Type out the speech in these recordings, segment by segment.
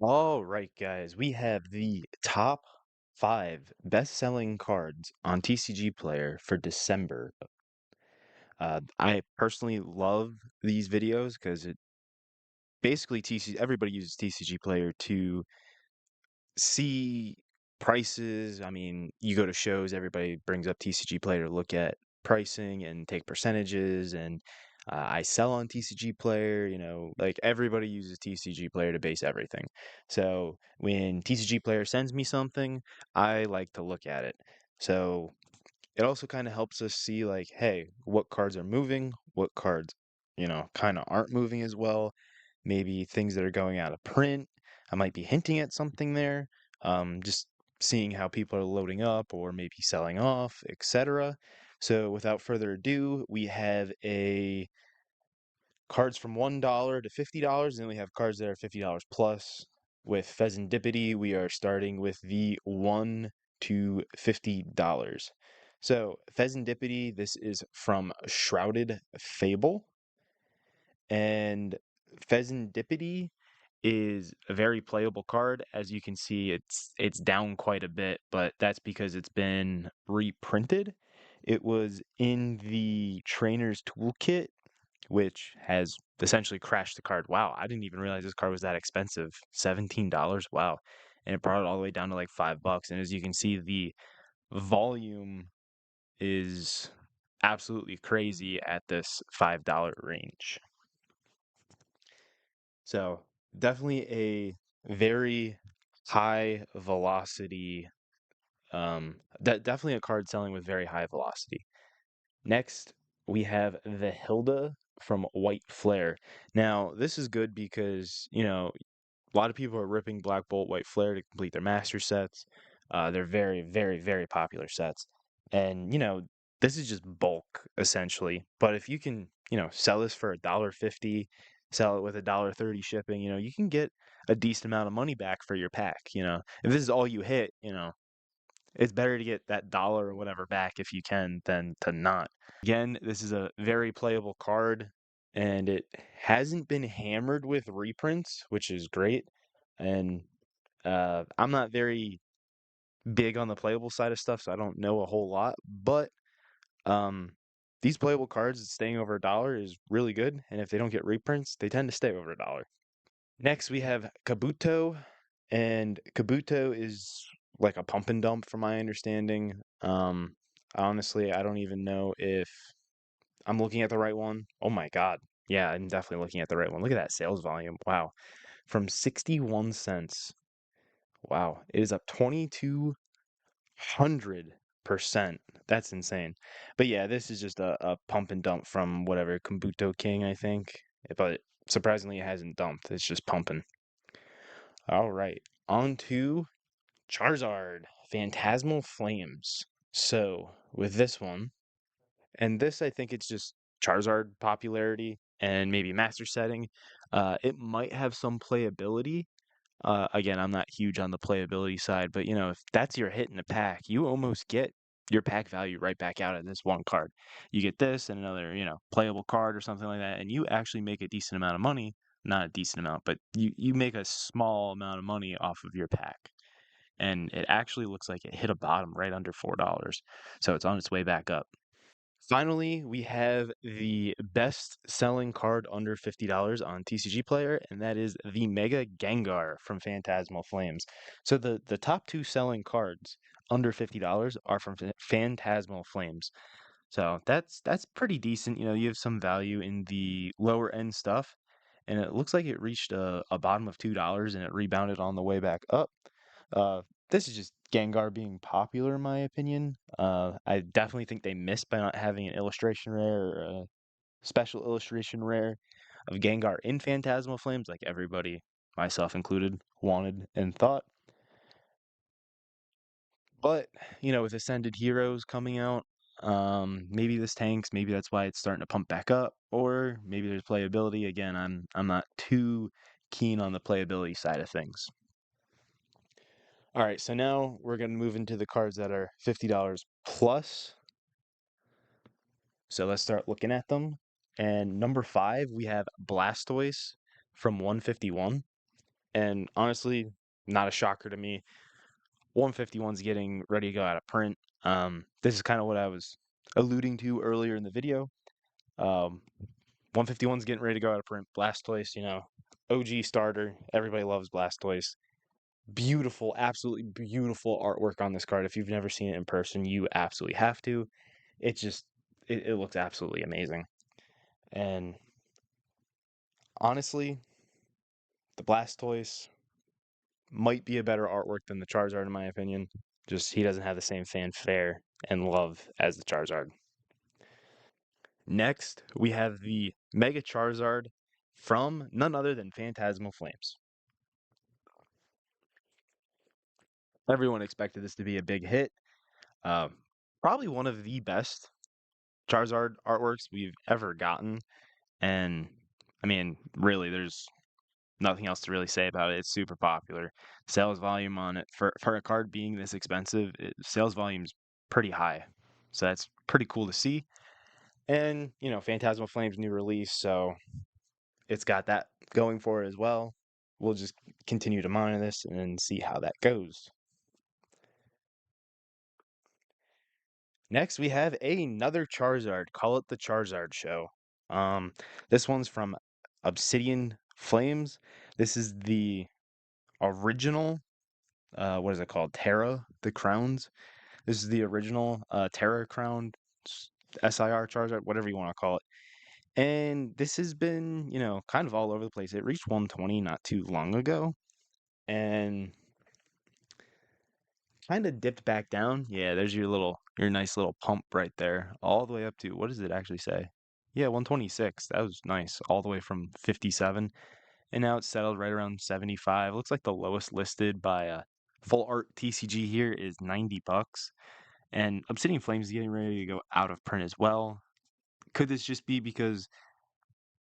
All right, guys, we have the top five best-selling cards on TCG Player for December. I personally love these videos because it basically everybody uses TCG Player to see prices. I mean, you go to shows, everybody brings up TCG Player to look at pricing and take percentages. And I sell on TCG Player, like everybody uses TCG Player to base everything. So when TCG Player sends me something, I like to look at it. So it also kind of helps us see, like, hey, what cards are moving, what cards, kind of aren't moving as well. Maybe things that are going out of print. I might be hinting at something there. Just seeing how people are loading up or maybe selling off, etc. So without further ado, we have a cards from $1 to $50, and then we have cards that are $50 plus. With Pheasantipity, we are starting with the $1 to $50. So Pheasantipity, this is from Shrouded Fable, and Pheasantipity is a very playable card. As you can see, it's down quite a bit, but that's because it's been reprinted. It was in the Trainer's Toolkit, which has essentially crashed the card. Wow, I didn't even realize this card was that expensive. $17. Wow. And it brought it all the way down to like $5. And as you can see, the volume is absolutely crazy at this $5 range. So definitely a very high velocity, definitely a card selling with very high velocity. Next, we have the Hilda from White Flare. Now, this is good because, a lot of people are ripping Black Bolt, White Flare to complete their master sets. They're very, very, very popular sets. And, this is just bulk essentially. But if you can, sell this for $1.50, sell it with $1.30 shipping, you can get a decent amount of money back for your pack. If this is all you hit, it's better to get that dollar or whatever back if you can than to not. Again, this is a very playable card, and it hasn't been hammered with reprints, which is great. And I'm not very big on the playable side of stuff, so I don't know a whole lot. But um, these playable cards staying over $1 is really good, and if they don't get reprints, they tend to stay over $1. Next, we have Kabuto, and Kabuto is like a pump and dump from my understanding. Honestly, I don't even know if I'm looking at the right one. Oh my God. Yeah, I'm definitely looking at the right one. Look at that sales volume. Wow. From 61 cents. Wow. It is up 2,200%. That's insane. But yeah, this is just a pump and dump from whatever, Kabuto King, I think. But surprisingly, it hasn't dumped. It's just pumping. All right. On to Charizard, Phantasmal Flames. So, with this one, and this I think it's just Charizard popularity and maybe master setting. It might have some playability. Again, I'm not huge on the playability side, but if that's your hit in the pack, you almost get your pack value right back out of this one card. You get this and another, playable card or something like that, and you actually make a decent amount of money. Not a decent amount, but you make a small amount of money off of your pack. And it actually looks like it hit a bottom right under $4. So it's on its way back up. Finally, we have the best selling card under $50 on TCG Player, and that is the Mega Gengar from Phantasmal Flames. So the top two selling cards under $50 are from Phantasmal Flames. So that's pretty decent. You have some value in the lower end stuff, and it looks like it reached a bottom of $2 and it rebounded on the way back up. Uh, this is just Gengar being popular, in my opinion. I definitely think they missed by not having an illustration rare or a special illustration rare of Gengar in Phantasmal Flames, like everybody, myself included, wanted and thought. But, with Ascended Heroes coming out, maybe this tanks, maybe that's why it's starting to pump back up, or maybe there's playability. Again, I'm not too keen on the playability side of things. All right, so now we're going to move into the cards that are $50 plus. So let's start looking at them. And number 5, we have Blastoise from 151. And honestly, not a shocker to me. 151's getting ready to go out of print. This is kind of what I was alluding to earlier in the video. 151's getting ready to go out of print. Blastoise, OG starter. Everybody loves Blastoise. Beautiful, absolutely beautiful artwork on this card. If you've never seen it in person, you absolutely have to. It just it looks absolutely amazing. And honestly, the Blastoise might be a better artwork than the Charizard in my opinion. Just he doesn't have the same fanfare and love as the Charizard. Next, we have the Mega Charizard from none other than Phantasmal Flames. Everyone expected this to be a big hit. Um, Probably one of the best Charizard artworks we've ever gotten. And I mean, really, there's nothing else to really say about it. It's super popular. Sales volume on it for a card being this expensive, sales volume's pretty high. So that's pretty cool to see. And, Phantasmal Flames new release, so it's got that going for it as well. We'll just continue to monitor this and see how that goes. Next, we have another Charizard. Call it the Charizard Show. This one's from Obsidian Flames. This is the original. What is it called? Terra, the crowns. This is the original Terra crown SIR Charizard, whatever you want to call it. And this has been, kind of all over the place. It reached 120 not too long ago, and kind of dipped back down. Yeah, there's your nice little pump right there, all the way up to, what does it actually say? Yeah, 126. That was nice, all the way from 57, and now it's settled right around 75. Looks like the lowest listed by full art TCG here is $90, and Obsidian Flames is getting ready to go out of print as well. Could this just be because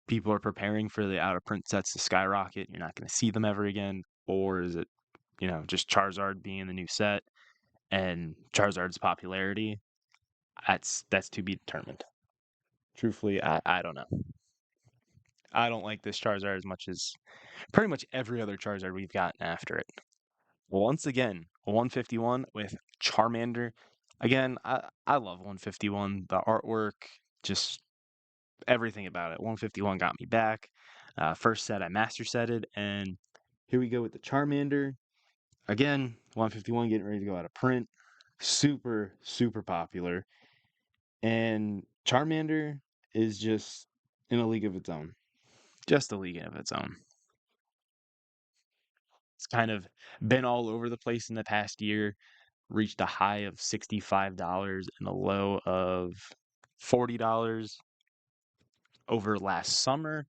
people are preparing for the out of print sets to skyrocket? You're not going to see them ever again, or is it, just Charizard being the new set? And Charizard's popularity, that's to be determined. Truthfully, I don't know. I don't like this Charizard as much as pretty much every other Charizard we've gotten after it. Once again, 151 with Charmander. Again, I love 151. The artwork, just everything about it. 151 got me back. First set I master setted, and here we go with the Charmander. Again, 151 getting ready to go out of print. Super, super popular. And Charmander is just in a league of its own. Just a league of its own. It's kind of been all over the place in the past year, reached a high of $65 and a low of $40 over last summer.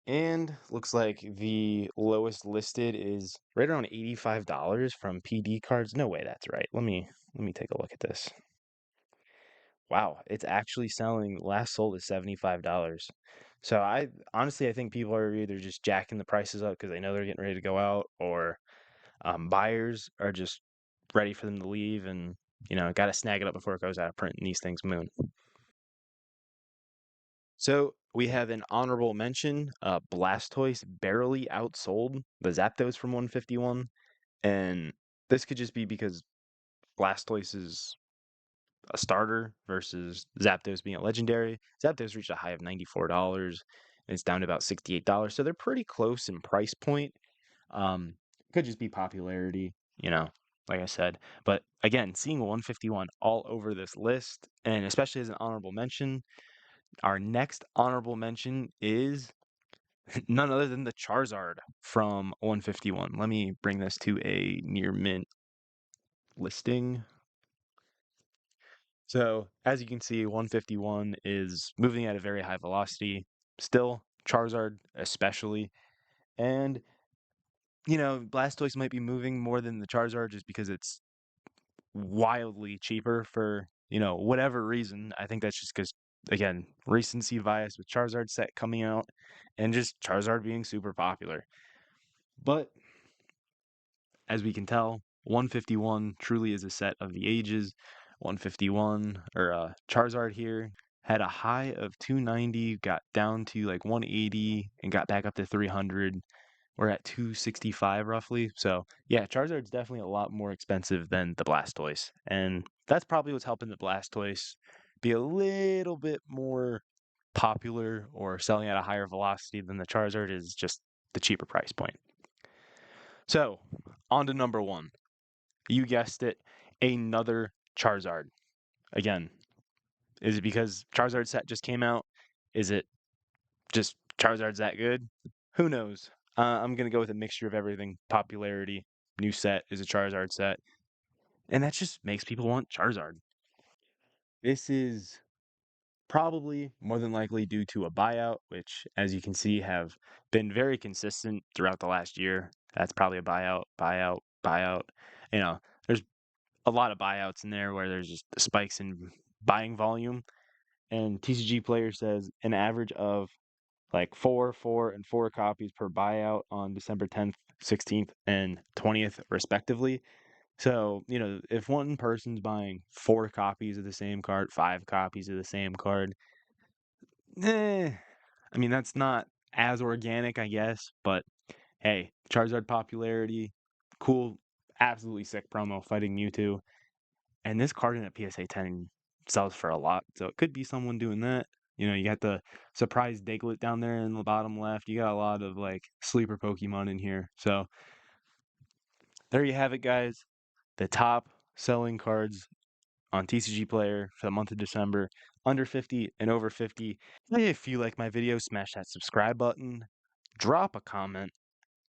And looks like the lowest listed is right around $85 from PD cards. No way that's right. Let me take a look at this. Wow, it's actually selling. Last sold is $75. So I think people are either just jacking the prices up because they know they're getting ready to go out, or buyers are just ready for them to leave, and got to snag it up before it goes out of print and these things moon. So we have an honorable mention. Blastoise barely outsold the Zapdos from 151, and this could just be because Blastoise is a starter versus Zapdos being a legendary. Zapdos reached a high of $94, and it's down to about $68. So they're pretty close in price point. Um, could just be popularity, like I said. But again, seeing 151 all over this list, and especially as an honorable mention, our next honorable mention is none other than the Charizard from 151. Let me bring this to a near mint listing. So as you can see, 151 is moving at a very high velocity. Still, Charizard especially. And, Blastoise might be moving more than the Charizard just because it's wildly cheaper for, whatever reason. I think that's just because, again, recency bias with Charizard set coming out and just Charizard being super popular. But as we can tell, 151 truly is a set of the ages. 151, or Charizard here, had a high of 290, got down to like 180, and got back up to 300 we're at 265 roughly. So yeah, Charizard's definitely a lot more expensive than the Blastoise, and that's probably what's helping the Blastoise be a little bit more popular or selling at a higher velocity than the Charizard is just the cheaper price point. So on to number one. You guessed it, another Charizard. Again, is it because Charizard set just came out? Is it just Charizard's that good? Who knows? I'm gonna go with a mixture of everything. Popularity, new set is a Charizard set, and that just makes people want Charizard. This is probably more than likely due to a buyout, which, as you can see, have been very consistent throughout the last year. That's probably a buyout, buyout, buyout. You know, there's a lot of buyouts in there where there's just spikes in buying volume. And TCG Player says an average of like 4 copies per buyout on December 10th, 16th, and 20th, respectively. So, if one person's buying 4 copies of the same card, 5 copies of the same card, I mean, that's not as organic, I guess, but hey, Charizard popularity, cool, absolutely sick promo fighting Mewtwo. And this card in a PSA 10 sells for a lot, so it could be someone doing that. You got the surprise Diglett down there in the bottom left. You got a lot of like sleeper Pokemon in here. So there you have it, guys. The top selling cards on TCG Player for the month of December, under 50 and over 50. If you like my video, smash that subscribe button, drop a comment,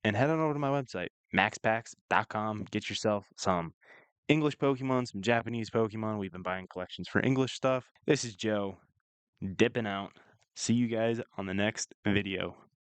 and head on over to my website, maxpacks.com. Get yourself some English Pokemon, some Japanese Pokemon. We've been buying collections for English stuff. This is Joe, dipping out. See you guys on the next video.